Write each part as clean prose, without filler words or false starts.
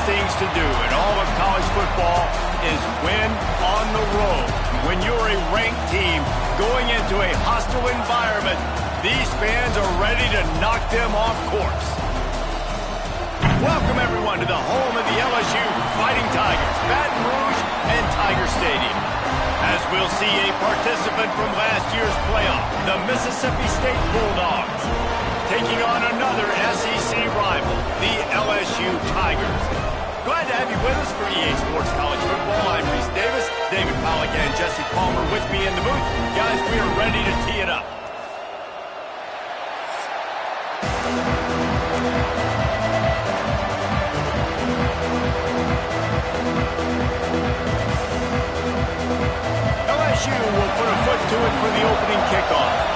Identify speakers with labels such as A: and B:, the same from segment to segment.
A: things to do in all of college football is win on the road. When you're a ranked team going into a hostile environment, these fans are ready to knock them off course. Welcome, everyone, to the home of the LSU Fighting Tigers, Baton Rouge and Tiger Stadium. As we'll see a participant from last year's playoff, the Mississippi State Bulldogs, taking on another SEC rival, the LSU Tigers. Glad to have you with us for EA Sports College Football. I'm Reese Davis, David Pollack and Jesse Palmer with me in the booth. Guys, we are ready to tee it up. LSU will put a foot to it for the opening kickoff.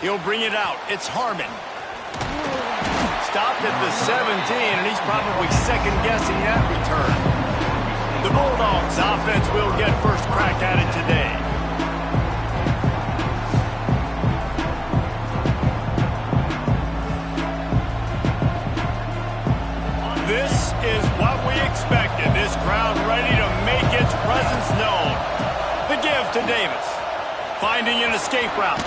A: He'll bring it out. It's Harmon. Stopped at the 17, and he's probably second-guessing that return. The Bulldogs offense will get first crack at it today. This is what we expected. This crowd ready to make its presence known. The give to Davis. Finding an escape route.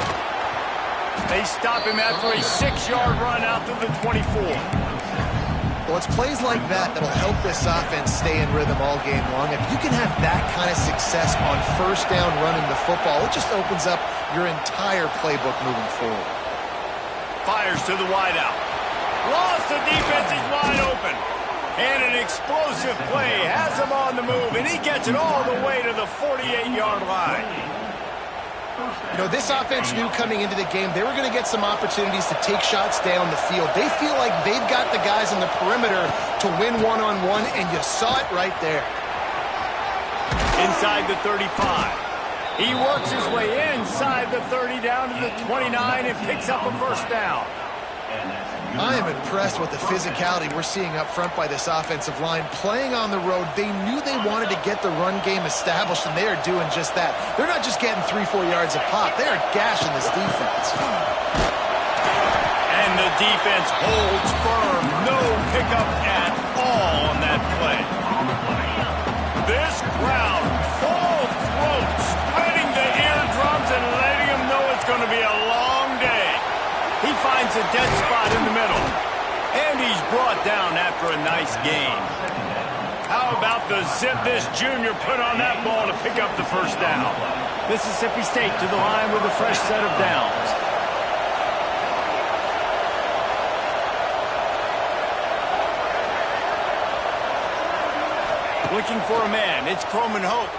A: They stop him after a 6-yard run out to the 24.
B: Well, it's plays like that that'll help this offense stay in rhythm all game long. If you can have that kind of success on first down running the football, it just opens up your entire playbook moving forward.
A: Fires to the wideout. Lost, the defense is wide open. And an explosive play has him on the move, and he gets it all the way to the 48-yard line.
B: You know, this offense knew coming into the game they were going to get some opportunities to take shots down the field. They feel like they've got the guys on the perimeter to win one-on-one, and you saw it right there.
A: Inside the 35. He works his way inside the 30 down to the 29 and picks up a first down.
B: I am impressed with the physicality we're seeing up front by this offensive line. Playing on the road, they knew they wanted to get the run game established, and they are doing just that. They're not just getting 3-4 yards a pop. They are gashing this defense.
A: And the defense holds firm. No pickup at all on that play. This crowd, full throat, spreading the eardrums and letting them know it's going to be a long day. He finds a dead spot in the middle. And he's brought down after a nice gain. How about the zip this junior put on that ball to pick up the first down? Mississippi State to the line with a fresh set of downs. Looking for a man. It's Croman Hope.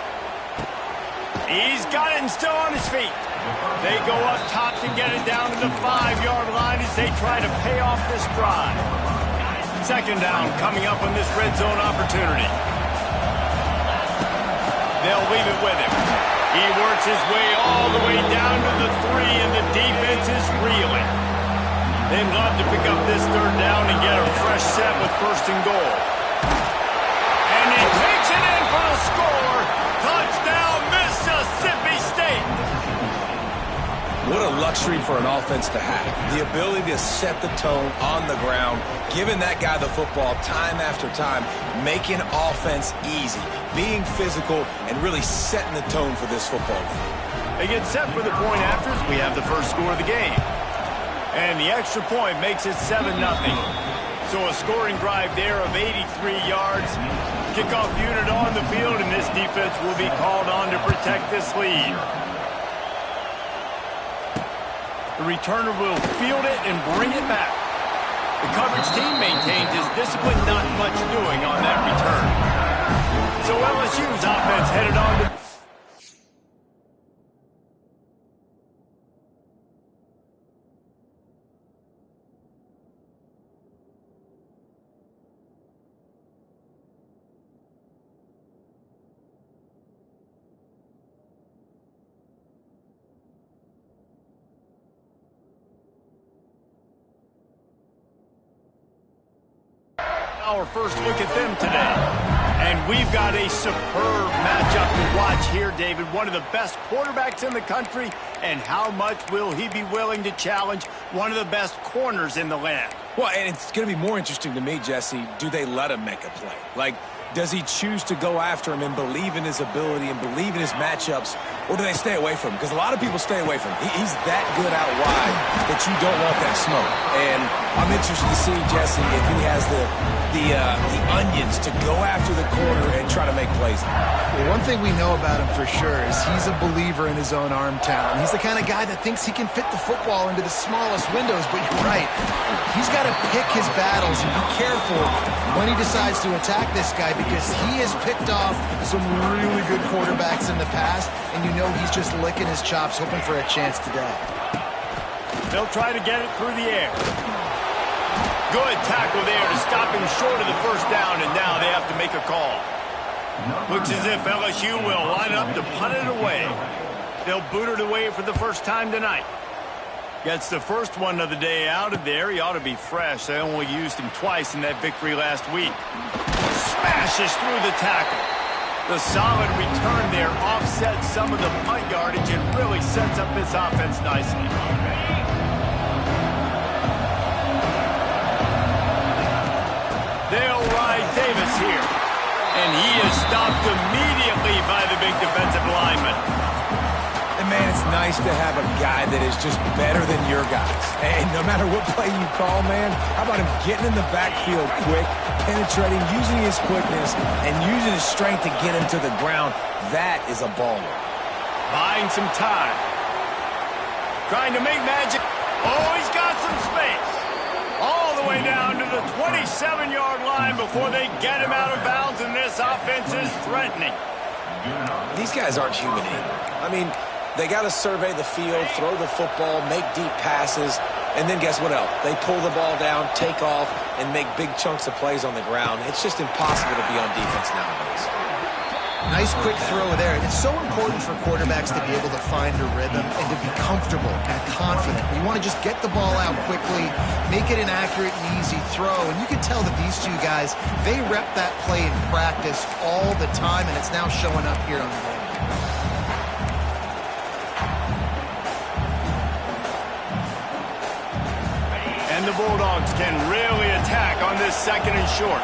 A: He's got it and still on his feet. They go up top to get it down to the 5-yard line as they try to pay off this drive. Second down coming up on this red zone opportunity. They'll leave it with him. He works his way all the way down to the 3, and the defense is reeling. They'd love to pick up this third down and get a fresh set with first and goal. And he takes it in for the score. Touchdown, Mississippi State.
C: What a luxury for an offense to have. The ability to set the tone on the ground, giving that guy the football time after time, making offense easy, being physical, and really setting the tone for this football game.
A: They get set for the point afters. We have the first score of the game. And the extra point makes it 7-0. So a scoring drive there of 83 yards. Kickoff unit on the field, and this defense will be called on to protect this lead. The returner will field it and bring it back. The coverage team maintains his discipline, not much doing on that return. So LSU's offense headed on to... our first look at them today. And we've got a superb matchup to watch here, David. One of the best quarterbacks in the country. And how much will he be willing to challenge one of the best corners in the land?
C: Well, and it's going to be more interesting to me, Jesse, do they let him make a play? Like, does he choose to go after him and believe in his ability and believe in his matchups, or do they stay away from him? Because a lot of people stay away from him. He's that good out wide that you don't want that smoke. And I'm interested to see, Jesse, if he has the onions to go after the corner and try to make plays.
B: Well, one thing we know about him for sure is he's a believer in his own arm talent. He's the kind of guy that thinks he can fit the football into the smallest windows, but you're right. He's got to pick his battles and be careful when he decides to attack this guy, because he has picked off some really good quarterbacks in the past, and you know he's just licking his chops, hoping for a chance today.
A: They'll try to get it through the air. Good tackle there to stop him short of the first down, and now they have to make a call. Looks as if LSU will line up to punt it away. They'll boot it away for the first time tonight. Gets the first one of the day out of there. He ought to be fresh. They only used him twice in that victory last week. Smashes through the tackle. The solid return there offsets some of the punt yardage and really sets up this offense nicely. They'll ride Davis here. And he is stopped immediately by the big defensive lineman.
C: And, man, it's nice to have a guy that is just better than your guys. And no matter what play you call, man, how about him getting in the backfield quick, penetrating, using his quickness, and using his strength to get him to the ground? That is a baller.
A: Buying some time. Trying to make magic. Oh, he's got some space. All the way down to the 27-yard line before they get him out of bounds, and this offense is threatening.
C: These guys aren't human either. I mean, they got to survey the field, throw the football, make deep passes, and then guess what else? They pull the ball down, take off, and make big chunks of plays on the ground. It's just impossible to be on defense nowadays.
B: Nice quick throw there. It's so important for quarterbacks to be able to find a rhythm and to be comfortable and confident. You want to just get the ball out quickly, make it an accurate and easy throw. And you can tell that these two guys, they rep that play in practice all the time, and it's now showing up here on the game.
A: And the Bulldogs can really attack on this second and short.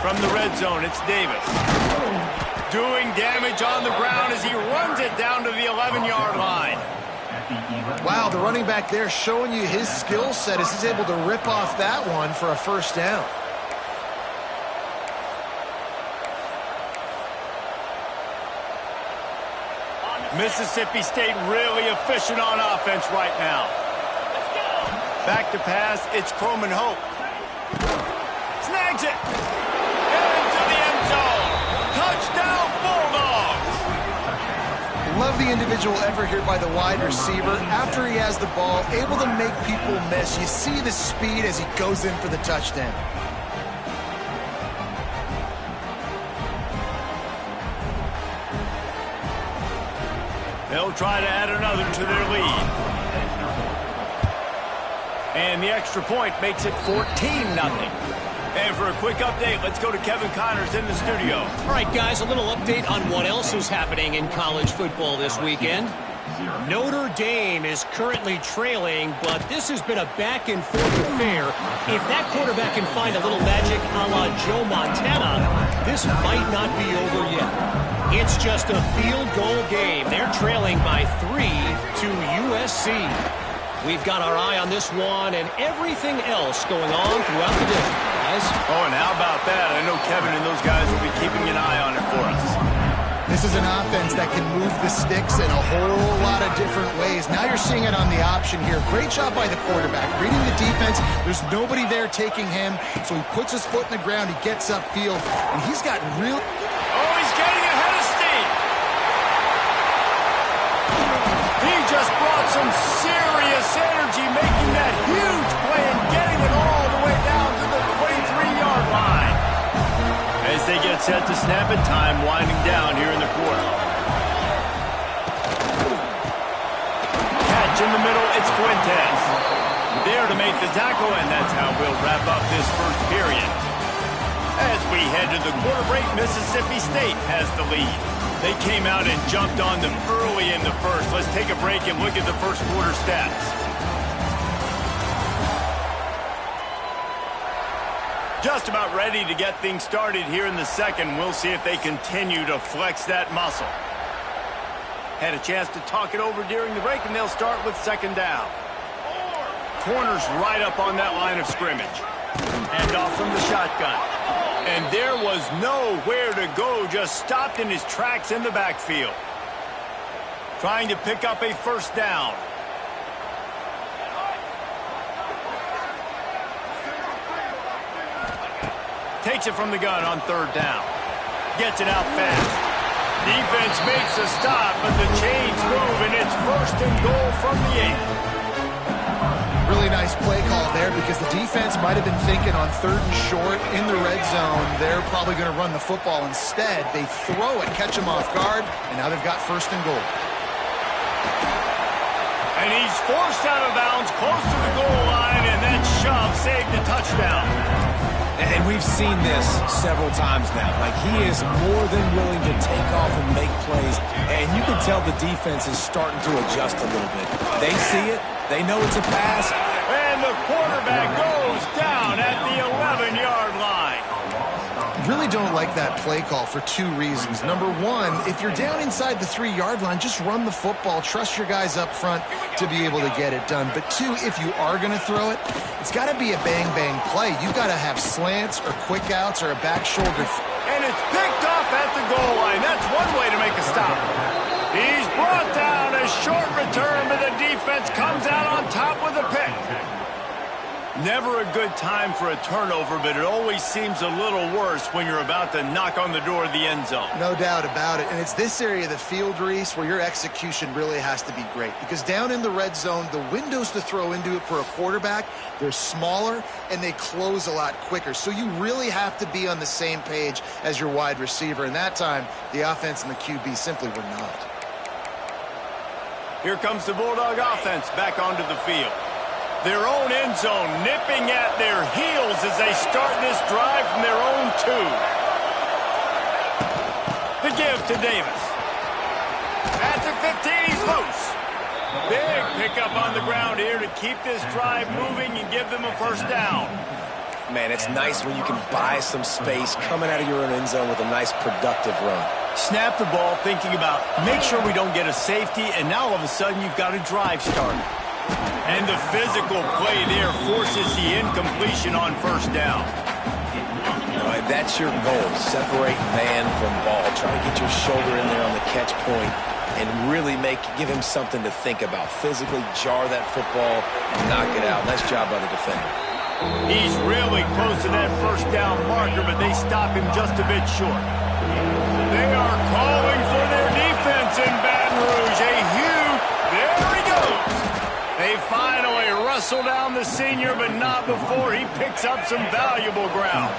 A: From the red zone, it's Davis. Doing damage on the ground as he runs it down to the 11-yard line.
B: Wow, the running back there showing you his skill set as he's able to rip off that one for a first down.
A: Mississippi State really efficient on offense right now. Back to pass, it's Croman Hope. Snags it. Into the end zone. Touchdown, Bulldogs.
B: Love the individual effort here by the wide receiver. After he has the ball, able to make people miss. You see the speed as he goes in for the touchdown.
A: They'll try to add another to their lead. And the extra point makes it 14-0. And for a quick update, let's go to Kevin Connors in the studio.
D: All right, guys, a little update on what else is happening in college football this weekend. Notre Dame is currently trailing, but this has been a back-and-forth affair. If that quarterback can find a little magic a la Joe Montana, this might not be over yet. It's just a field goal game. They're trailing by 3 to USC. We've got our eye on this one and everything else going on throughout the day, guys.
A: Oh, and how about that? I know Kevin and those guys will be keeping an eye on it for us.
B: This is an offense that can move the sticks in a whole lot of different ways. Now you're seeing it on the option here. Great job by the quarterback. Reading the defense, there's nobody there taking him, so he puts his foot in the ground, he gets upfield, and he's got real...
A: Oh, he's getting ahead of steam. He just brought some serious energy, making that huge play and getting it all the way down to the 23-yard line. As they get set to snap it, time winding down here in the quarter. Catch in the middle, it's Fuentes. There to make the tackle, and that's how we'll wrap up this first period. As we head to the quarter break, Mississippi State has the lead. They came out and jumped on them early in the first. Let's take a break and look at the first quarter stats. Just about ready to get things started here in the second. We'll see if they continue to flex that muscle. Had a chance to talk it over during the break, and they'll start with second down. Corners right up on that line of scrimmage. Hand off from the shotgun. And there was nowhere to go, just stopped in his tracks in the backfield. Trying to pick up a first down. Takes it from the gun on third down. Gets it out fast. Defense makes a stop, but the chains move, and it's first and goal from the 8.
B: Really nice play call there because the defense might have been thinking on third and short in the red zone. They're probably going to run the football. Instead, they throw it, catch them off guard, and now they've got first and goal.
A: And he's forced out of bounds close to the goal line, and that shove saved a touchdown.
C: And we've seen this several times now. Like, he is more than willing to take off and make plays. And you can tell the defense is starting to adjust a little bit. They see it. They know it's a pass.
A: And the quarterback goes down at the 11-yard line.
B: Really don't like that play call for two reasons. Number one, if you're down inside the 3-yard line, just run the football. Trust your guys up front to be able to get it done. But two, if you are going to throw it, it's got to be a bang-bang play. You've got to have slants or quick outs or a back shoulder.
A: And it's picked off at the goal line. That's one way to make a stop. He's brought down, a short return, but the defense comes out on top with a pick. Never a good time for a turnover, but it always seems a little worse when you're about to knock on the door of the end zone.
B: No doubt about it. And it's this area of the field, Reese, where your execution really has to be great. Because down in the red zone, the windows to throw into it for a quarterback, they're smaller and they close a lot quicker. So you really have to be on the same page as your wide receiver. And that time, the offense and the QB simply were not.
A: Here comes the Bulldog offense back onto the field. Their own end zone nipping at their heels as they start this drive from their own 2. The give to Davis. At the 15, he's loose. Big pickup on the ground here to keep this drive moving and give them a first down.
C: Man, it's nice when you can buy some space coming out of your own end zone with a nice productive run.
A: Snap the ball thinking about make sure we don't get a safety, and now all of a sudden you've got a drive started. And the physical play there forces the incompletion on first down.
C: All right, that's your goal. Separate man from ball. Try to get your shoulder in there on the catch point and really give him something to think about. Physically jar that football and knock it out. Nice job by the defender.
A: He's really close to that first down marker, but they stop him just a bit short. They are calling for their defense in Baton Rouge. A huge, there he goes. They finally wrestle down the senior, but not before he picks up some valuable ground.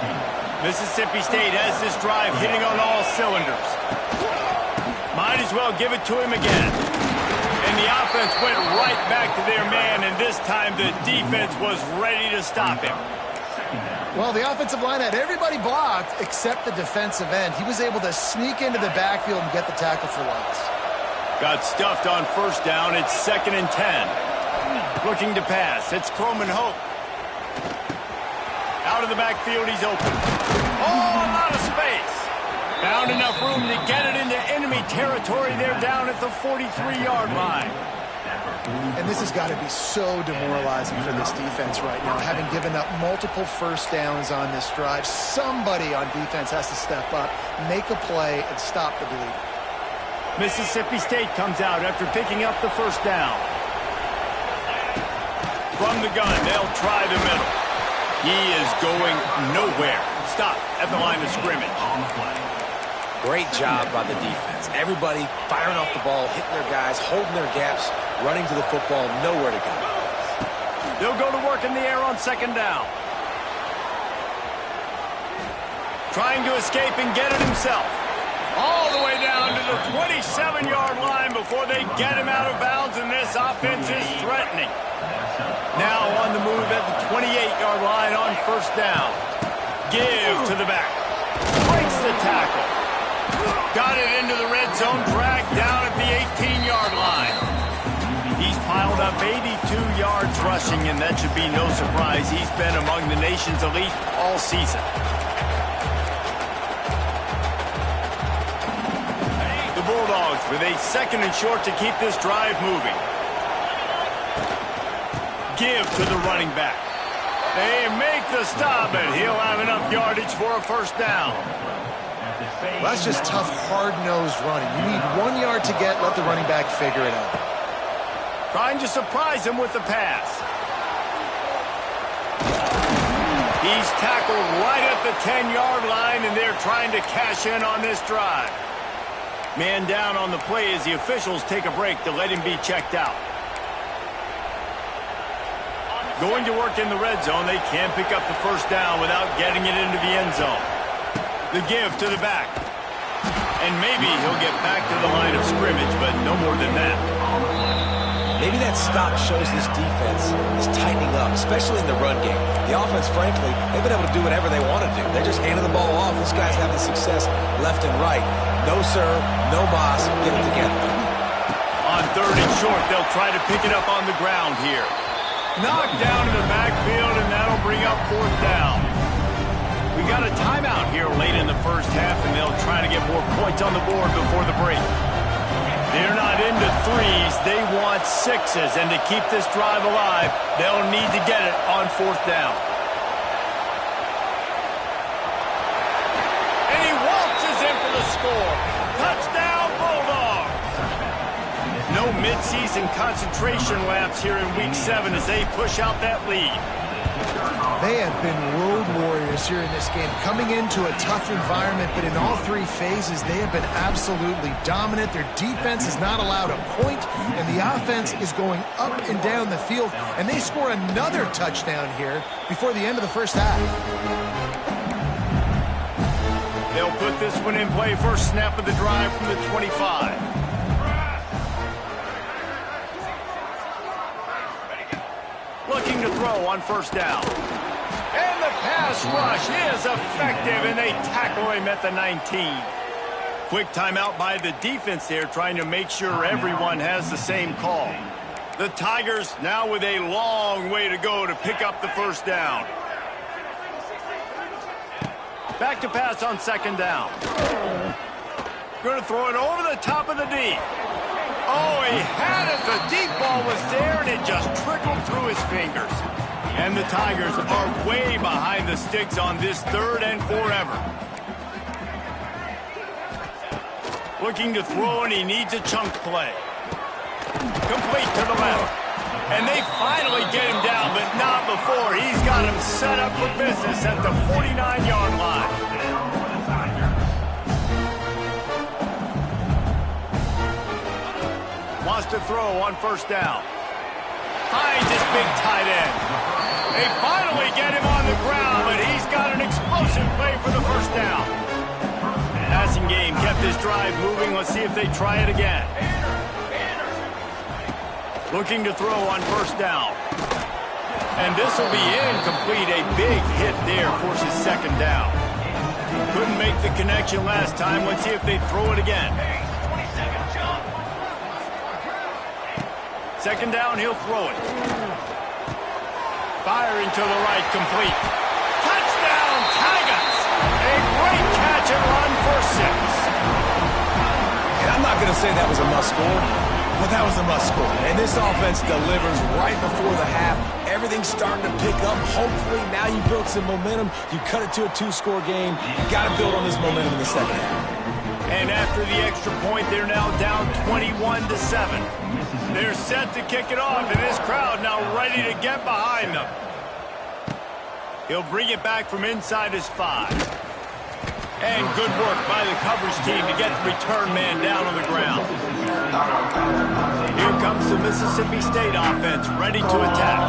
A: Mississippi State has this drive hitting on all cylinders. Might as well give it to him again. And the offense went right back to their man, and this time the defense was ready to stop him.
B: Well, the offensive line had everybody blocked except the defensive end. He was able to sneak into the backfield and get the tackle for loss.
A: Got stuffed on first down. It's 2nd and 10. Looking to pass. It's Croman Hope. Out of the backfield, he's open. Oh, a lot of space. Found enough room to get it into enemy territory. They're down at the 43-yard line.
B: And this has got to be so demoralizing for this defense right now, having given up multiple first downs on this drive. Somebody on defense has to step up, make a play, and stop the bleeding.
A: Mississippi State comes out after picking up the first down. From the gun, they'll try the middle. He is going nowhere. Stop at the line of scrimmage.
C: Great job by the defense. Everybody firing off the ball, hitting their guys, holding their gaps, running to the football, nowhere to go.
A: They'll go to work in the air on second down. Trying to escape and get it himself. All the way down to the 27-yard line before they get him out of bounds, and this offense is threatening. Now on first down. Give to the back. Breaks the tackle. Got it into the red zone, dragged down at the 18-yard line. He's piled up 82 yards rushing, and that should be no surprise. He's been among the nation's elite all season. The Bulldogs with a 2nd and short to keep this drive moving. Give to the running back. They make the stop, and he'll have enough yardage for a first down.
B: Well, that's just tough, hard-nosed running. You need 1 yard to get, let the running back figure it out.
A: Trying to surprise him with the pass. He's tackled right at the 10-yard line, and they're trying to cash in on this drive. Man down on the play as the officials take a break to let him be checked out. Going to work in the red zone, they can't pick up the first down without getting it into the end zone. The give to the back. And maybe he'll get back to the line of scrimmage, but no more than that.
C: Maybe that stop shows this defense is tightening up, especially in the run game. The offense, frankly, they've been able to do whatever they want to do. They're just handing the ball off. This guy's having success left and right. No sir, no boss, get it together.
A: On 3rd and short, they'll try to pick it up on the ground here. Knocked down in the backfield, and that'll bring up 4th down. We got a timeout here late in the first half, and they'll try to get more points on the board before the break. They're not into 3s, they want 6s, and to keep this drive alive, they'll need to get it on 4th down. And he waltzes in for the score. Touchdown, Bulldogs! No midseason concentration laps here in Week 7 as they push out that lead.
B: They have been road warriors here in this game, coming into a tough environment, but in all 3 phases, they have been absolutely dominant. Their defense is not allowed a point, and the offense is going up and down the field, and they score another touchdown here before the end of the first half.
A: They'll put this one in play, first snap of the drive from the 25. Looking to throw on first down. And the pass rush is effective, and they tackle him at the 19. Quick timeout by the defense there, trying to make sure everyone has the same call. The Tigers now with a long way to go to pick up the first down. Back to pass on 2nd down. Going to throw it over the top of the D. Oh, he had it. The deep ball was there, and it just trickled through his fingers. And the Tigers are way behind the sticks on this 3rd and forever. Looking to throw, and he needs a chunk play. Complete to the left. And they finally get him down, but not before. He's got him set up for business at the 49-yard line. Wants to throw on first down. Finds his big tight end. They finally get him on the ground, but he's got an explosive play for the first down. Passing game kept this drive moving. Let's see if they try it again. Looking to throw on first down. And this will be incomplete. A big hit there forces 2nd down. Couldn't make the connection last time. Let's see if they throw it again. 2nd down, he'll throw it. Firing to the right, complete. Touchdown, Tigers! A great catch and run for 6.
C: And I'm not going to say that was a must-score, but that was a must-score. And this offense delivers right before the half. Everything's starting to pick up. Hopefully, now you built some momentum. You cut it to a 2-score game. You got to build on this momentum in the second half.
A: And after the extra point, they're now down 21-7. They're set to kick it off, and this crowd now ready to get behind them. He'll bring it back from inside his 5. And good work by the coverage team to get the return man down on the ground. Here comes the Mississippi State offense, ready to attack.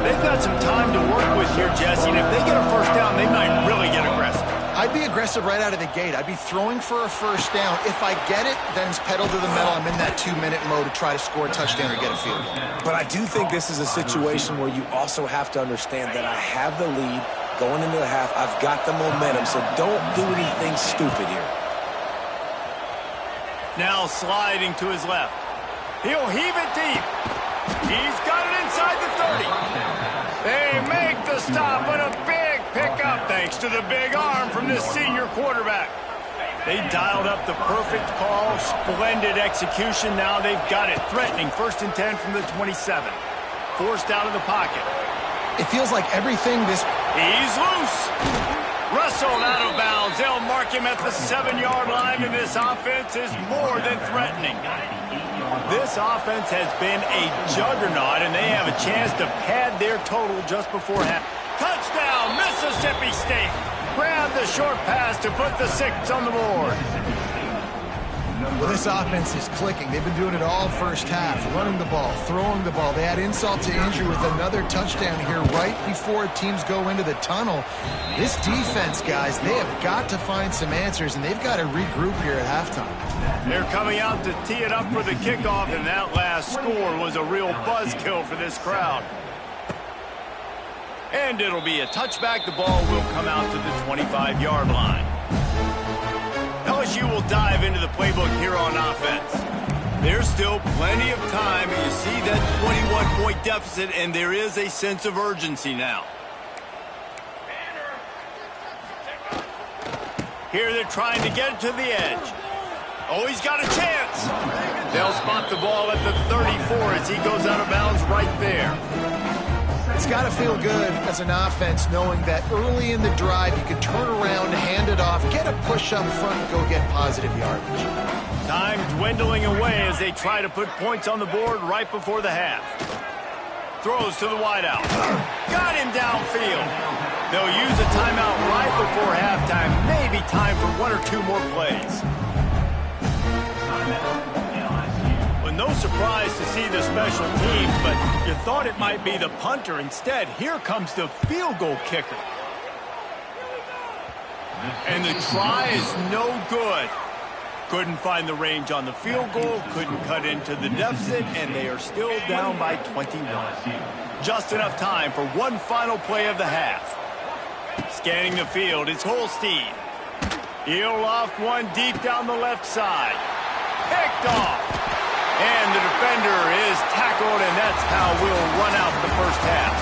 A: They've got some time to work with here, Jesse, and if they get a first down, they might really get aggressive.
B: I'd be aggressive right out of the gate. I'd be throwing for a first down. If I get it, then it's pedal to the metal. I'm in that 2-minute mode to try to score a touchdown or get a field goal.
C: But I do think this is a situation where you also have to understand that I have the lead. Going into the half, I've got the momentum, so don't do anything stupid here.
A: Now sliding to his left. He'll heave it deep. He's got it inside the 30. They make the stop, but a big pickup thanks to the big arm from this senior quarterback. They dialed up the perfect call, splendid execution. Now they've got it threatening. 1st and 10 from the 27. Forced out of the pocket.
B: It feels like everything this...
A: He's loose. Wrestled out of bounds. They'll mark him at the 7-yard line, and this offense is more than threatening. This offense has been a juggernaut, and they have a chance to pad their total just before half. Touchdown, Mississippi State. Grab the short pass to put the 6 on the board.
B: Well, this offense is clicking. They've been doing it all first half, running the ball, throwing the ball. They add insult to injury with another touchdown here right before teams go into the tunnel. This defense, guys, they have got to find some answers, and they've got to regroup here at halftime.
A: They're coming out to tee it up for the kickoff, and that last score was a real buzzkill for this crowd. And it'll be a touchback. The ball will come out to the 25-yard line. LSU will dive into the playbook here on offense. There's still plenty of time, and you see that 21-point deficit, and there is a sense of urgency now. Here they're trying to get it to the edge. Oh, he's got a chance. They'll spot the ball at the 34 as he goes out of bounds right there.
B: It's got to feel good as an offense knowing that early in the drive you can turn around, hand it off, get a push up front, and go get positive yardage.
A: Time dwindling away as they try to put points on the board right before the half. Throws to the wideout. Got him downfield. They'll use a timeout right before halftime. Maybe time for 1 or 2 more plays. No surprise to see the special teams, but you thought it might be the punter. Instead, here comes the field goal kicker. And the try is no good. Couldn't find the range on the field goal, couldn't cut into the deficit, and they are still down by 21. Just enough time for one final play of the half. Scanning the field, it's Holstein. He'll loft one deep down the left side. Picked off. And the defender is tackled, and that's how we'll run out the first half.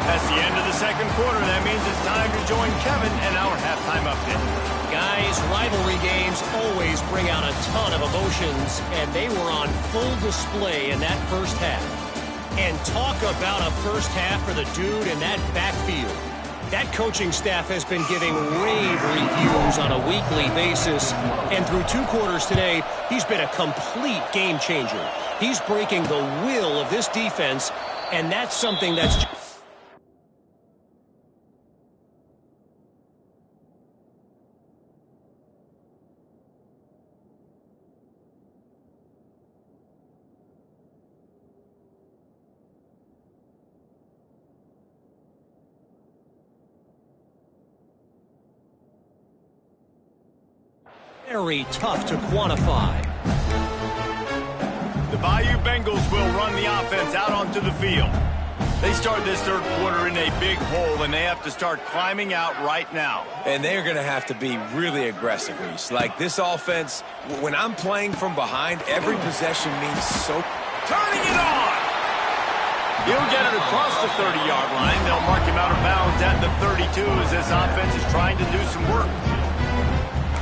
A: That's the end of the second quarter. That means it's time to join Kevin and our halftime update.
D: Guys, rivalry games always bring out a ton of emotions, and they were on full display in that first half. And talk about a first half for the dude in that backfield. That coaching staff has been giving rave reviews on a weekly basis. And through 2 quarters today, he's been a complete game changer. He's breaking the will of this defense, and that's something that's... very tough to quantify.
A: The Bayou Bengals will run the offense out onto the field. They start this third quarter in a big hole, and they have to start climbing out right now.
C: And they're going to have to be really aggressive, Reese. Like this offense, when I'm playing from behind, every possession means so...
A: Turning it on! He'll get it across the 30-yard line. They'll mark him out of bounds at the 32 as this offense is trying to do some work.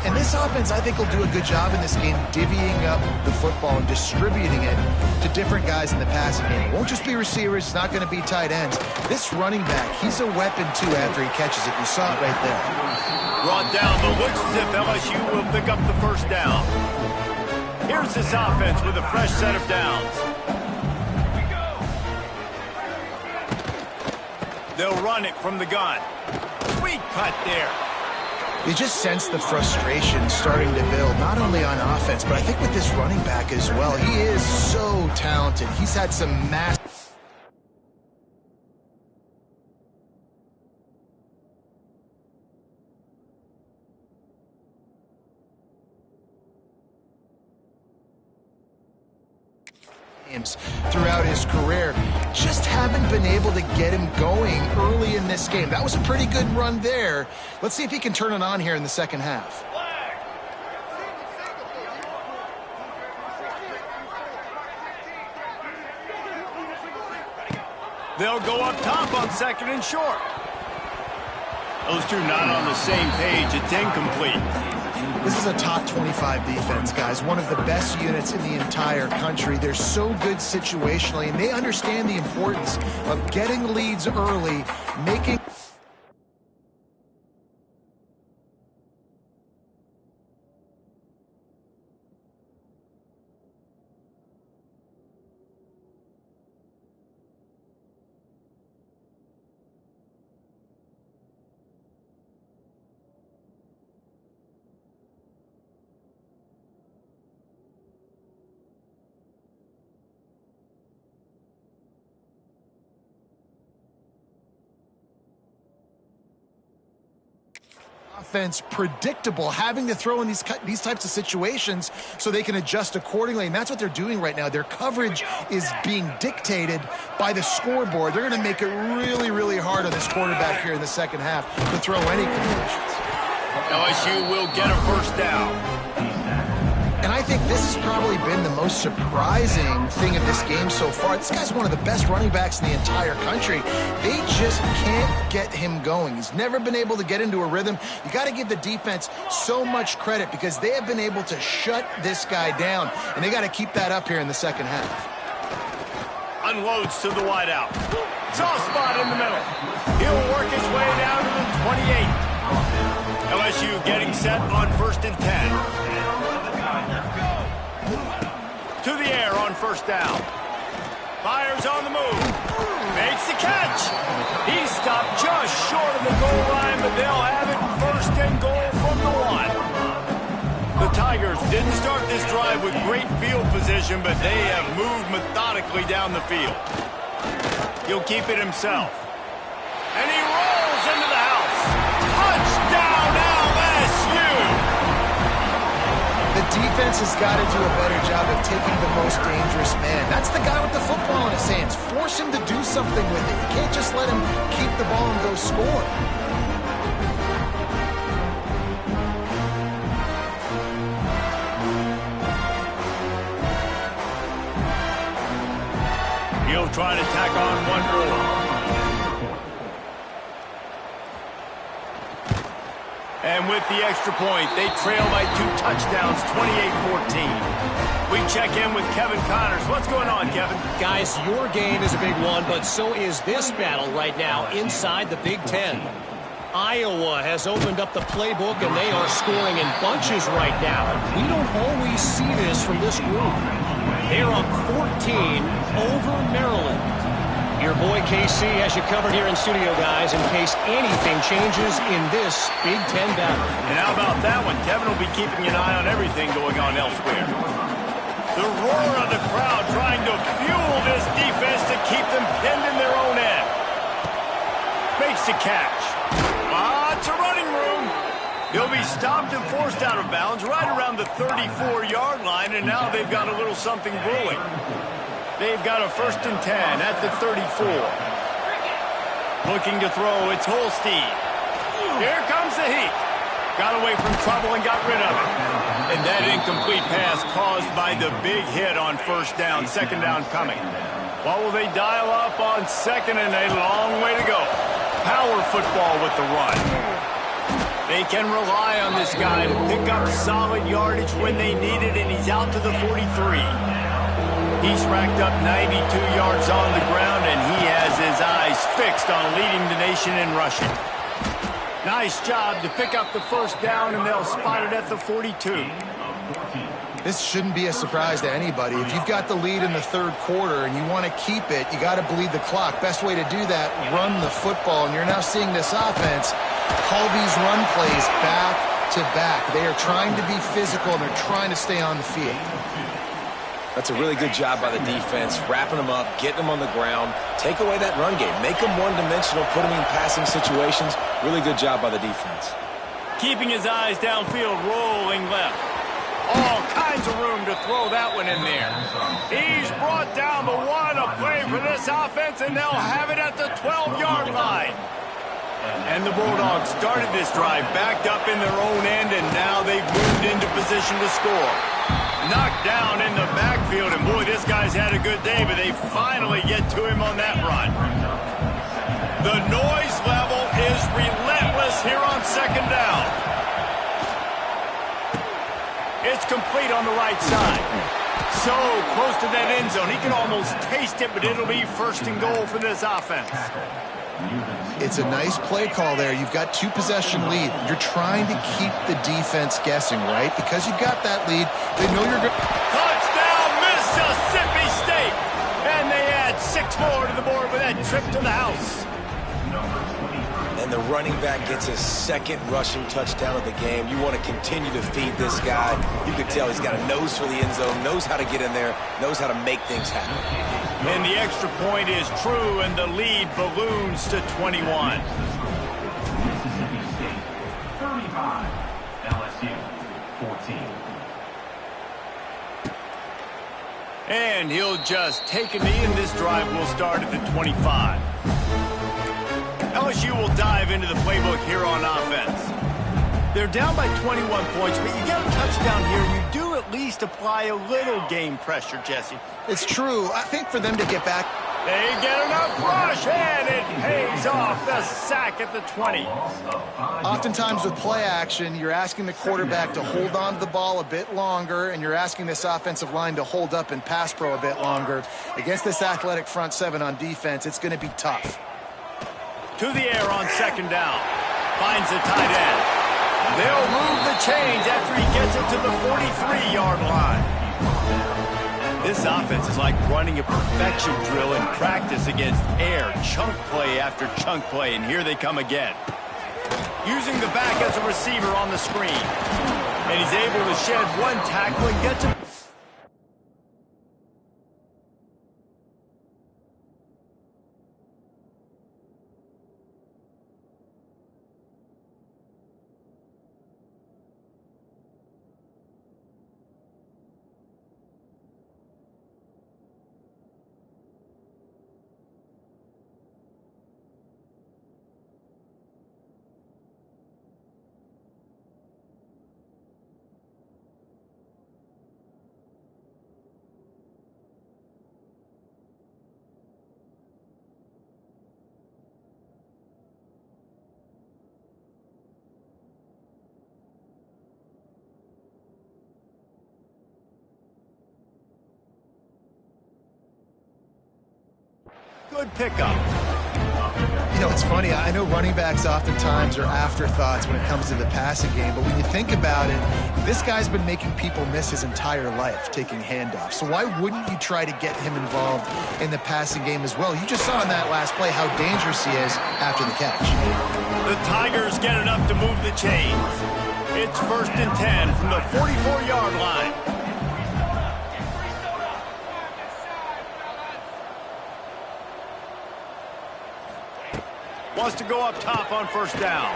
B: And this offense, I think, will do a good job in this game divvying up the football and distributing it to different guys in the passing game. It won't just be receivers. It's not going to be tight ends. This running back, he's a weapon, too, after he catches it. You saw it right there.
A: Brought down, but looks as if LSU will pick up the first down. Here's this offense with a fresh set of downs. They'll run it from the gun. Sweet cut there.
B: You just sense the frustration starting to build, not only on offense, but I think with this running back as well. He is so talented. He's had some massive... throughout his career, just haven't been able to get him going early in this game. That was a pretty good run there. Let's see if he can turn it on here in the second half.
A: They'll go up top on second and short. Those two not on the same page. It's incomplete.
B: This is a top 25 defense, guys. One of the best units in the entire country. They're so good situationally, and they understand the importance of getting leads early, making... offense predictable, having to throw in these types of situations so they can adjust accordingly, and that's what they're doing right now. Their coverage is being dictated by the scoreboard. They're going to make it really, really hard on this quarterback here in the second half to throw any completions.
A: LSU will get a first down.
B: And I think this has probably been the most surprising thing of this game so far. This guy's one of the best running backs in the entire country. They just can't get him going. He's never been able to get into a rhythm. You got to give the defense so much credit because they have been able to shut this guy down, and they got to keep that up here in the second half.
A: Unloads to the wideout. Soft spot in the middle. He'll work his way down to the 28. LSU getting set on 1st and 10. To the air on first down. Fires on the move. Makes the catch. He stopped just short of the goal line, but they'll have it 1st and goal from the 1. The Tigers didn't start this drive with great field position, but they have moved methodically down the field. He'll keep it himself. And he rolls into the house. Touchdown LSU!
B: The defense has got to do a better job of taking the most dangerous man. That's the guy with the football in his hands. Force him to do something with it. You can't just let him keep the ball and go score.
A: He'll try to tack on one more. And with the extra point, they trail by 2 touchdowns, 28-14. We check in with Kevin Connors. What's going on, Kevin?
D: Guys, your game is a big one, but so is this battle right now inside the Big Ten. Iowa has opened up the playbook, and they are scoring in bunches right now. We don't always see this from this group. They're up 14 over Maryland. Your boy KC has you covered here in studio, guys, in case anything changes in this Big Ten battle.
A: And how about that one? Kevin will be keeping an eye on everything going on elsewhere. The roar of the crowd trying to fuel this defense to keep them pinned in their own end. Makes the catch. Lots of running room. He'll be stopped and forced out of bounds right around the 34-yard line, and now they've got a little something brewing. They've got a 1st and 10 at the 34. Looking to throw, it's Holstein. Here comes the heat. Got away from trouble and got rid of it. And that incomplete pass caused by the big hit on 1st down, 2nd down coming. What will they dial up on 2nd and a long way to go? Power football with the run. They can rely on this guy to pick up solid yardage when they need it, and he's out to the 43. He's racked up 92 yards on the ground, and he has his eyes fixed on leading the nation in rushing. Nice job to pick up the 1st down, and they'll spot it at the 42.
B: This shouldn't be a surprise to anybody. If you've got the lead in the 3rd quarter and you want to keep it, you got to bleed the clock. Best way to do that, run the football. And you're now seeing this offense call these run plays back to back. They are trying to be physical, and they're trying to stay on the field.
C: That's a really good job by the defense, wrapping them up, getting them on the ground, take away that run game, make them one-dimensional, put them in passing situations. Really good job by the defense.
A: Keeping his eyes downfield, rolling left. All kinds of room to throw that one in there. He's brought down the 1, a play for this offense, and they'll have it at the 12-yard line. And the Bulldogs started this drive backed up in their own end, and now they've moved into position to score. Knocked down in the backfield, and boy, this guy's had a good day, but they finally get to him on that run. The noise level is relentless here on second down. It's complete on the right side. So close to that end zone. He can almost taste it, but it'll be first and goal for this offense.
B: It's a nice play call there. You've got 2-possession lead. You're trying to keep the defense guessing, right? Because you've got that lead, they know you're good.
A: Touchdown, Mississippi State! And they add 6 more to the board with that trip to the house.
C: And the running back gets his second rushing touchdown of the game. You want to continue to feed this guy. You can tell he's got a nose for the end zone, knows how to get in there, knows how to make things happen.
A: And the extra point is true, and the lead balloons to 21.
E: Mississippi State, 35. LSU, 14.
A: And he'll just take a knee, and this drive will start at the 25. LSU will dive into the playbook here on offense. They're down by 21 points, but you get a touchdown here, you do at least apply a little game pressure, Jesse.
B: It's true. I think for them to get back,
A: they get enough rush, and it pays off the sack at the 20.
B: oftentimes with play action, you're asking the quarterback to hold on to the ball a bit longer, and you're asking this offensive line to hold up in pass pro a bit longer. Against this athletic front seven on defense, it's going to be tough.
A: To the air on second down. Finds the tight end. They'll move the chains after he gets it to the 43-yard line. This offense is like running a perfection drill in practice against air. Chunk play after chunk play, and here they come again. Using the back as a receiver on the screen. And he's able to shed one tackle and get to... Good pickup.
B: You know, it's funny. I know running backs oftentimes are afterthoughts when it comes to the passing game, but when you think about it, this guy's been making people miss his entire life taking handoffs. So why wouldn't you try to get him involved in the passing game as well? You just saw in that last play how dangerous he is after the catch.
A: The Tigers get enough to move the chains. It's 1st and 10 from the 44-yard line. Wants to go up top on 1st down.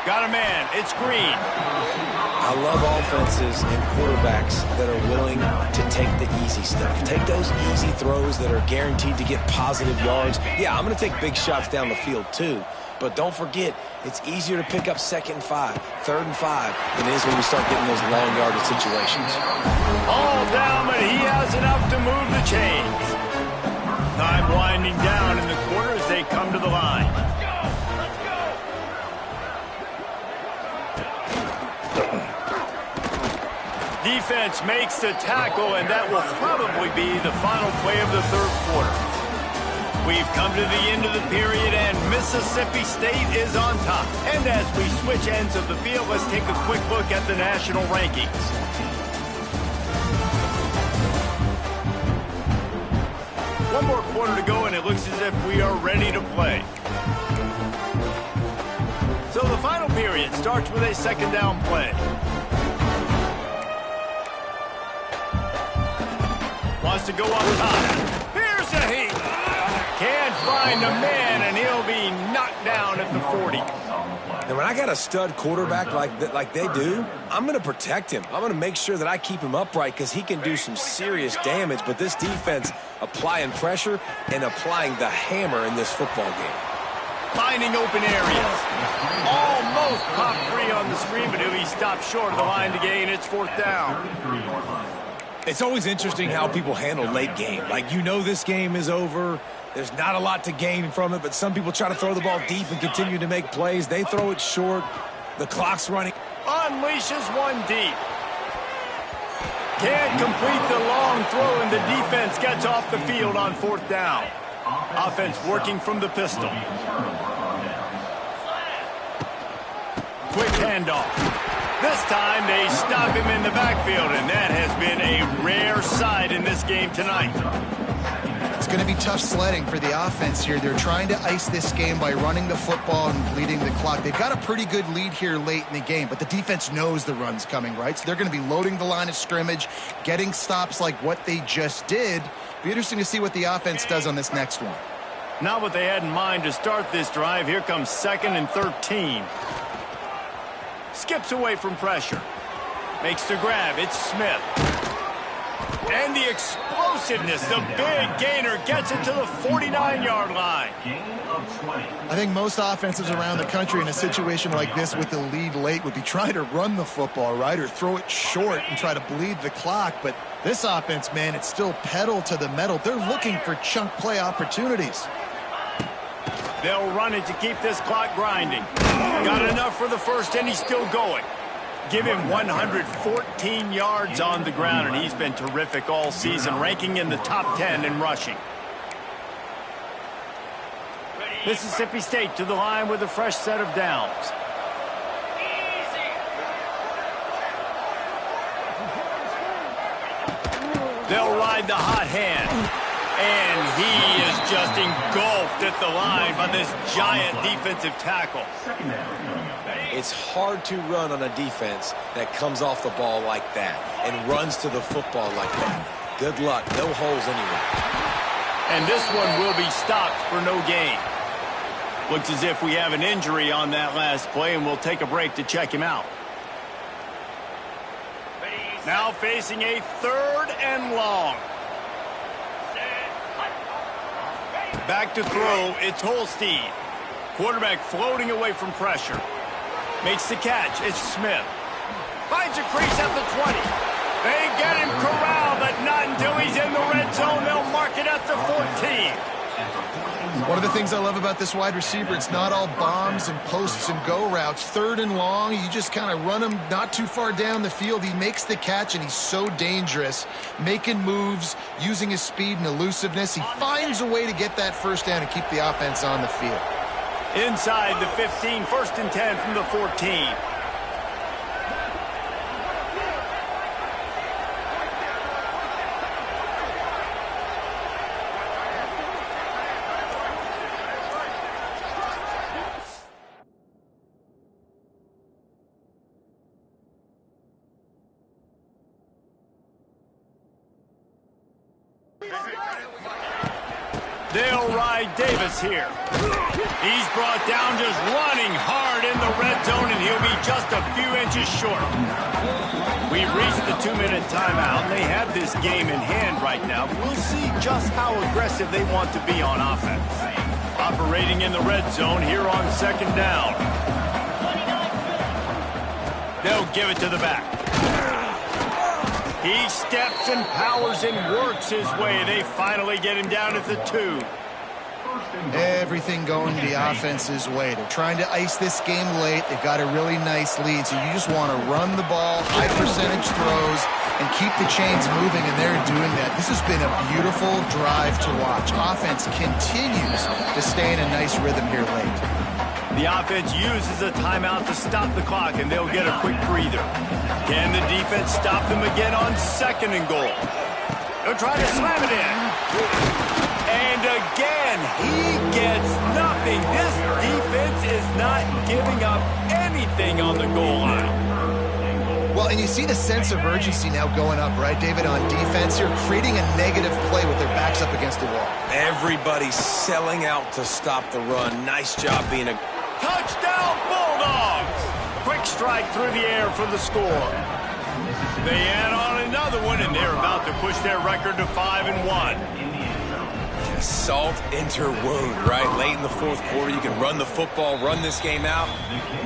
A: Got a man. It's Green.
C: I love offenses and quarterbacks that are willing to take the easy stuff. Take those easy throws that are guaranteed to get positive yards. Yeah, I'm going to take big shots down the field too. But don't forget, it's easier to pick up 2nd and 5, 3rd and 5 than it is when you start getting those long yardage situations.
A: All down, but he has enough to move the chains. Time winding down in the quarter as they come to the line. Defense makes the tackle, and that will probably be the final play of the 3rd quarter. We've come to the end of the period, and Mississippi State is on top. And as we switch ends of the field, let's take a quick look at the national rankings. One more quarter to go, and it looks as if we are ready to play. So the final period starts with a 2nd down play. Wants to go up top. Here's the heat. Can't find the man, and he'll be knocked down at the 40.
C: And when I got a stud quarterback like they do, I'm going to protect him. I'm going to make sure that I keep him upright because he can do some serious damage. But this defense applying pressure and applying the hammer in this football game.
A: Finding open areas. Almost pop free on the screen, but he'll be stopped short of the line to gain. It's 4th down.
C: It's always interesting how people handle late game. Like, you know this game is over. There's not a lot to gain from it, but some people try to throw the ball deep and continue to make plays. They throw it short. The clock's running.
A: Unleashes one deep. Can't complete the long throw, and the defense gets off the field on 4th down. Offense working from the pistol. Quick handoff. This time they stop him in the backfield, and that has been a rare sight in this game tonight.
B: It's going to be tough sledding for the offense here. They're trying to ice this game by running the football and bleeding the clock. They've got a pretty good lead here late in the game, but the defense knows the run's coming, right? So they're going to be loading the line of scrimmage, getting stops like what they just did. Be interesting to see what the offense does on this next one.
A: Not what they had in mind to start this drive. Here comes 2nd and 13. Skips away from pressure. Makes the grab. It's Smith. And the explosiveness, the big gainer, gets it to the 49-yard line.
B: I think most offenses around the country in a situation like this with the lead late would be trying to run the football, right, or throw it short and try to bleed the clock. But this offense, man, it's still pedal to the metal. They're looking for chunk play opportunities.
A: They'll run it to keep this clock grinding. Got enough for the first, and he's still going. Give him 114 yards on the ground, and he's been terrific all season, ranking in the top 10 in rushing. Mississippi State to the line with a fresh set of downs. They'll ride the hot hand. And he is just engulfed at the line by this giant defensive tackle.
C: It's hard to run on a defense that comes off the ball like that and runs to the football like that. Good luck. No holes anywhere.
A: And this one will be stopped for no gain. Looks as if we have an injury on that last play, and we'll take a break to check him out. Now facing a 3rd and long. Back to throw, it's Holstein. Quarterback floating away from pressure. Makes the catch, it's Smith. Finds a crease at the 20. They get him corralled, but not until he's in the red zone. They'll mark it at the 14.
B: One of the things I love about this wide receiver, it's not all bombs and posts and go routes. 3rd and long, you just kind of run him not too far down the field. He makes the catch, and he's so dangerous, making moves, using his speed and elusiveness. He finds a way to get that first down and keep the offense on the field.
A: Inside the 15, 1st and 10 from the 14. They'll ride Davis here. He's brought down just running hard in the red zone, and he'll be just a few inches short. We've reached the 2-minute timeout, and they have this game in hand right now. We'll see just how aggressive they want to be on offense. Operating in the red zone here on 2nd down. They'll give it to the back. He steps and powers and works his way. They finally get him down at the 2.
B: Everything going the offense's way. They're trying to ice this game late. They've got a really nice lead, so you just want to run the ball, high percentage throws, and keep the chains moving, and they're doing that. This has been a beautiful drive to watch. Offense continues to stay in a nice rhythm here late.
A: The offense uses a timeout to stop the clock, and they'll get a quick breather. Can the defense stop them again on 2nd and goal? They'll try to slam it in. And again, he gets nothing. This defense is not giving up anything on the goal line.
B: Well, and you see the sense of urgency now going up, right, David, on defense here, creating a negative play with their backs up against the wall.
C: Everybody's selling out to stop the run. Nice job being a...
A: Touchdown, Bulldogs! Quick strike through the air for the score. They add on another one, and they're about to push their record to 5-1.
C: Salt into wound, right? Late in the fourth quarter, you can run the football, run this game out.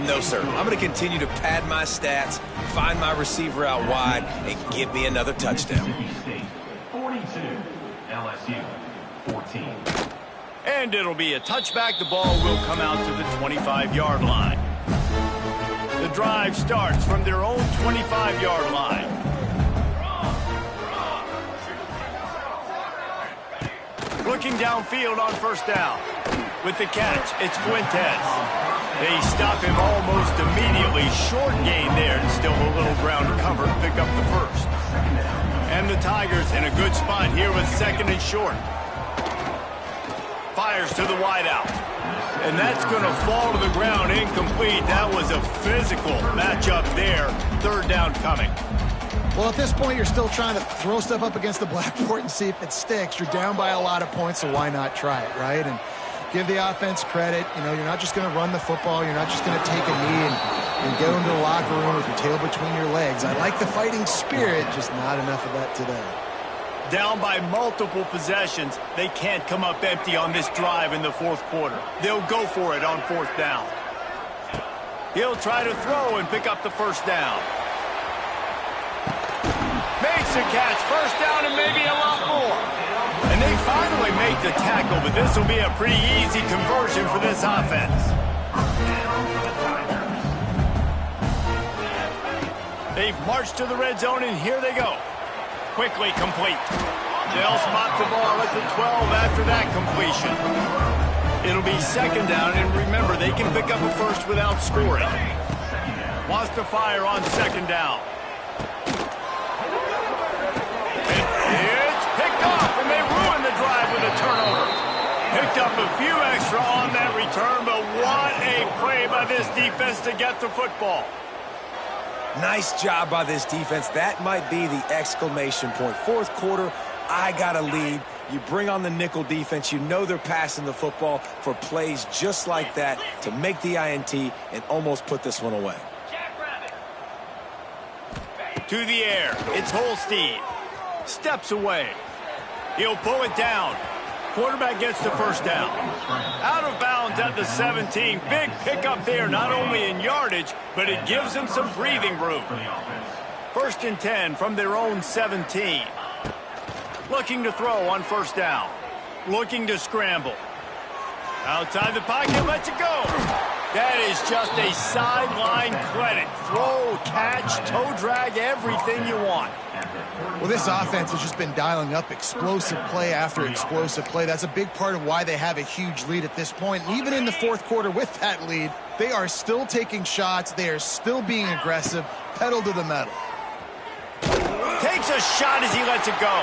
C: No, sir. I'm going to continue to pad my stats, find my receiver out wide, and give me another touchdown.
E: 42, LSU 14.
A: And it'll be a touchback. The ball will come out to the 25-yard line. The drive starts from their own 25-yard line. Looking downfield on first down. With the catch, it's Fuentes. They stop him almost immediately. Short gain there, and still a little ground to cover to pick up the first. And the Tigers in a good spot here with second and short. Fires to the wideout. And that's going to fall to the ground incomplete. That was a physical matchup there. Third down coming.
B: Well, at this point, you're still trying to throw stuff up against the blackboard and see if it sticks. You're down by a lot of points, so why not try it, right? And give the offense credit. You know, you're not just going to run the football. You're not just going to take a knee and go into the locker room with your tail between your legs. I like the fighting spirit, just not enough of that today.
A: Down by multiple possessions, they can't come up empty on this drive in the fourth quarter. They'll go for it on fourth down. He'll try to throw and pick up the first down. Makes a catch, first down, and maybe a lot more. And they finally make the tackle, but this will be a pretty easy conversion for this offense. They've marched to the red zone, and here they go. Quickly complete. They'll spot the ball at the 12 after that completion. It'll be second down, and remember, they can pick up a first without scoring. Wants to fire on second down. It's picked off, and they ruined the drive with a turnover. Picked up a few extra on that return, but what a play by this defense to get the football.
C: Nice job by this defense. That might be the exclamation point. Fourth quarter, I got a lead. You bring on the nickel defense. You know they're passing the football for plays just like that to make the INT and almost put this one away.
A: To the air. It's Holstein. Steps away. He'll pull it down. Quarterback gets the first down. Out of bounds at the 17. Big pickup there, not only in yardage, but it gives them some breathing room. First and 10 from their own 17. Looking to throw on first down. Looking to scramble. Outside the pocket, lets it go. That is just a sideline credit. Throw, catch, toe drag, everything you want.
B: Well, this offense has just been dialing up explosive play after explosive play. That's a big part of why they have a huge lead at this point. And even in the fourth quarter with that lead, they are still taking shots. They are still being aggressive. Pedal to the metal.
A: Takes a shot as he lets it go.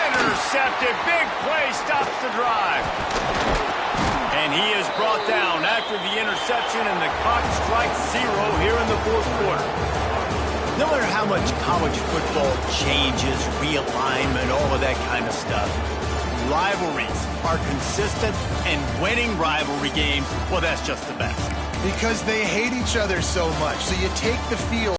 A: Intercepted. Big play stops the drive. And he is brought down after the interception, and the clock strikes 0 here in the fourth quarter. No matter how much college football changes, realignment, all of that kind of stuff, rivalries are consistent, and winning rivalry games, well, that's just the best.
B: Because they hate each other so much. So you take the field